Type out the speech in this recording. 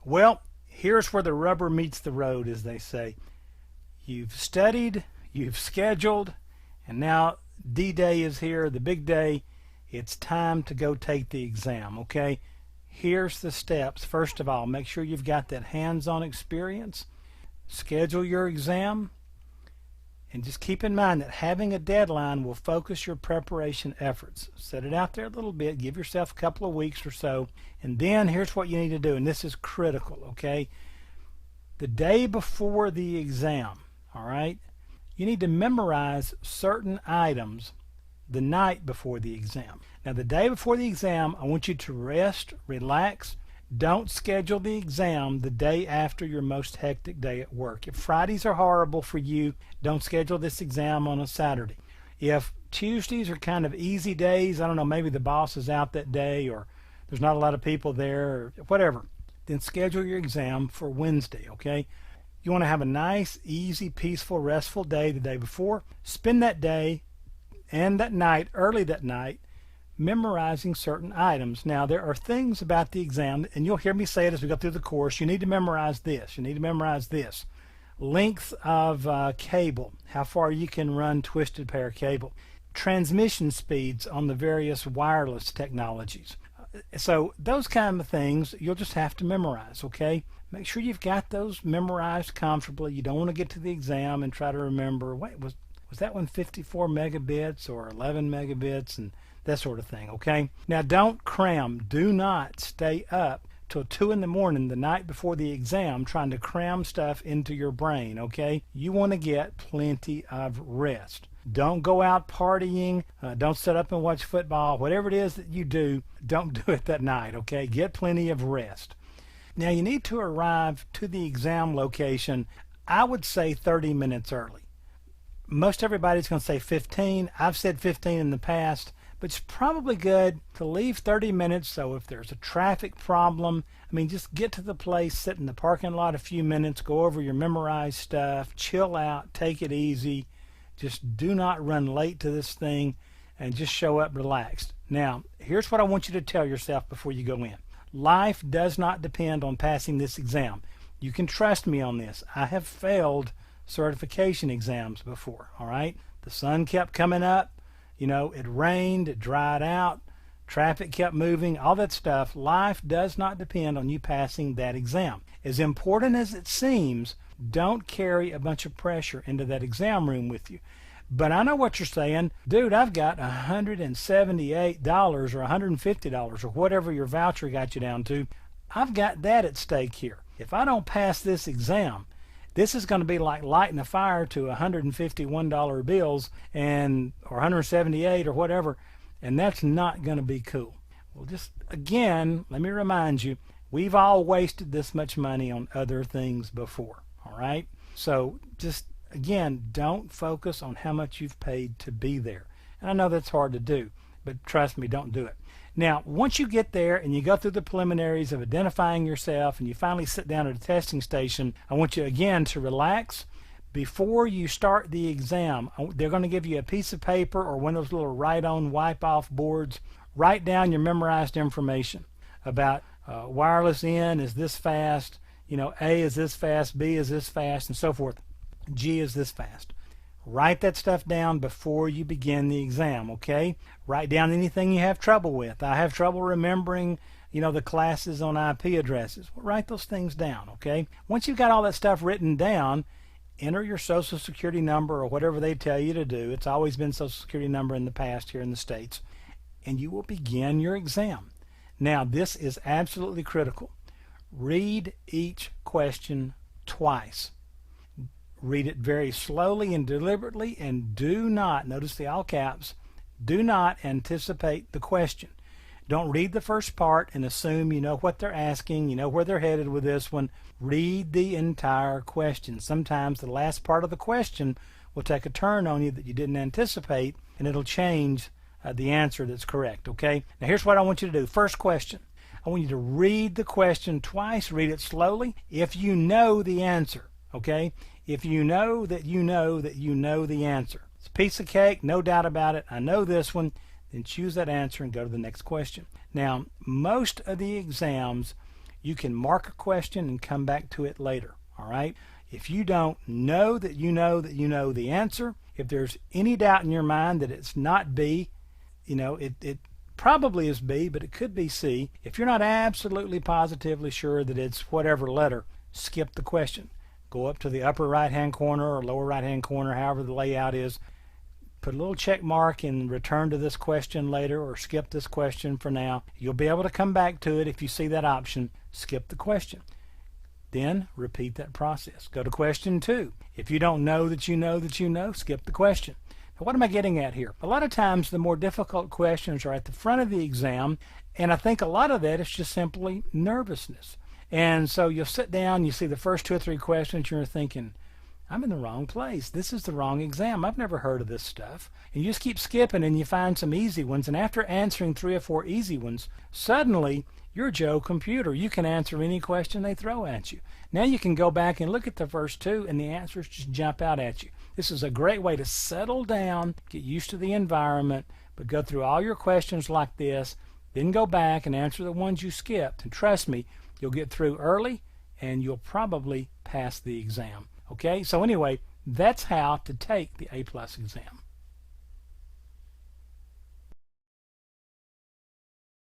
Well, here's where the rubber meets the road, as they say. You've studied, you've scheduled, and now D-Day is here, the big day. It's time to go take the exam, okay? Here's the steps. First of all, make sure you've got that hands-on experience. Schedule your exam. And just keep in mind that having a deadline will focus your preparation efforts. Set it out there a little bit. Give yourself a couple of weeks or so. And then here's what you need to do, and this is critical, okay? The day before the exam, all right, you need to memorize certain items the night before the exam. Now, the day before the exam, I want you to rest, relax. Don't schedule the exam the day after your most hectic day at work. If Fridays are horrible for you, don't schedule this exam on a Saturday. If Tuesdays are kind of easy days, I don't know, maybe the boss is out that day or there's not a lot of people there or whatever, then schedule your exam for Wednesday, okay? You want to have a nice, easy, peaceful, restful day the day before. Spend that day and that night, early that night, memorizing certain items. Now, there are things about the exam, and you'll hear me say it as we go through the course. You need to memorize this. You need to memorize this. Length of cable, how far you can run twisted pair cable. Transmission speeds on the various wireless technologies. So those kind of things you'll just have to memorize, okay? Make sure you've got those memorized comfortably. You don't want to get to the exam and try to remember, wait, was that one 54 megabits or 11 megabits and that sort of thing, okay? Now, don't cram. Do not stay up till 2 in the morning the night before the exam trying to cram stuff into your brain, okay? You want to get plenty of rest. Don't go out partying. Don't sit up and watch football. Whatever it is that you do, don't do it that night, okay? Get plenty of rest. Now, you need to arrive to the exam location, I would say 30 minutes early. Most everybody's going to say 15. I've said 15 in the past. But it's probably good to leave 30 minutes, so if there's a traffic problem, just get to the place, sit in the parking lot a few minutes, go over your memorized stuff, chill out, take it easy. Just do not run late to this thing and just show up relaxed. Now, here's what I want you to tell yourself before you go in. Life does not depend on passing this exam. You can trust me on this. I have failed certification exams before, all right? The sun kept coming up. It rained, it dried out, traffic kept moving, all that stuff. Life does not depend on you passing that exam. As important as it seems, don't carry a bunch of pressure into that exam room with you. But I know what you're saying. Dude, I've got $178 or $150 or whatever your voucher got you down to. I've got that at stake here. If I don't pass this exam, this is going to be like lighting a fire to $151 bills or 178 or whatever, and that's not going to be cool. Well, just again, let me remind you, we've all wasted this much money on other things before, all right? So just, again, don't focus on how much you've paid to be there. And I know that's hard to do, but trust me, don't do it. Now, once you get there and you go through the preliminaries of identifying yourself and you finally sit down at a testing station, I want you again to relax. Before you start the exam, they're going to give you a piece of paper or one of those little write-on, wipe-off boards. Write down your memorized information about wireless in is this fast, A is this fast, B is this fast, and so forth. G is this fast. Write that stuff down before you begin the exam, okay? Write down anything you have trouble with. I have trouble remembering, the classes on IP addresses. Well, write those things down, okay? Once you've got all that stuff written down, enter your Social Security number or whatever they tell you to do. It's always been Social Security number in the past here in the States. And you will begin your exam. Now, this is absolutely critical. Read each question twice. Read it very slowly and deliberately, and do not, notice the all caps, do not anticipate the question. Don't read the first part and assume you know what they're asking, you know where they're headed with this one. Read the entire question. Sometimes the last part of the question will take a turn on you that you didn't anticipate, and it'll change the answer that's correct, okay? Now here's what I want you to do. First question. I want you to read the question twice, read it slowly, if you know the answer, okay? If you know that you know that you know the answer. It's a piece of cake, no doubt about it. I know this one. Then choose that answer and go to the next question. Now, most of the exams, You can mark a question and come back to it later. All right? If you don't know that you know that you know the answer, if there's any doubt in your mind that it's not B, it probably is B, but it could be C. If you're not absolutely positively sure that it's whatever letter, skip the question. Go up to the upper right-hand corner or lower right-hand corner, however the layout is. Put a little check mark and return to this question later, or skip this question for now. You'll be able to come back to it if you see that option. Skip the question. Then repeat that process. Go to question 2. If you don't know that you know that you know, skip the question. Now, what am I getting at here? A lot of times the more difficult questions are at the front of the exam, and I think a lot of that is just simply nervousness. And so you'll sit down, you see the first 2 or 3 questions, you're thinking, I'm in the wrong place. This is the wrong exam. I've never heard of this stuff. And you just keep skipping and you find some easy ones. And after answering 3 or 4 easy ones, suddenly you're Joe Computer. You can answer any question they throw at you. Now you can go back and look at the first 2 and the answers just jump out at you. This is a great way to settle down, get used to the environment, but go through all your questions like this, then go back and answer the ones you skipped. And trust me, you'll get through early and you'll probably pass the exam. Okay, so anyway, that's how to take the A+ exam.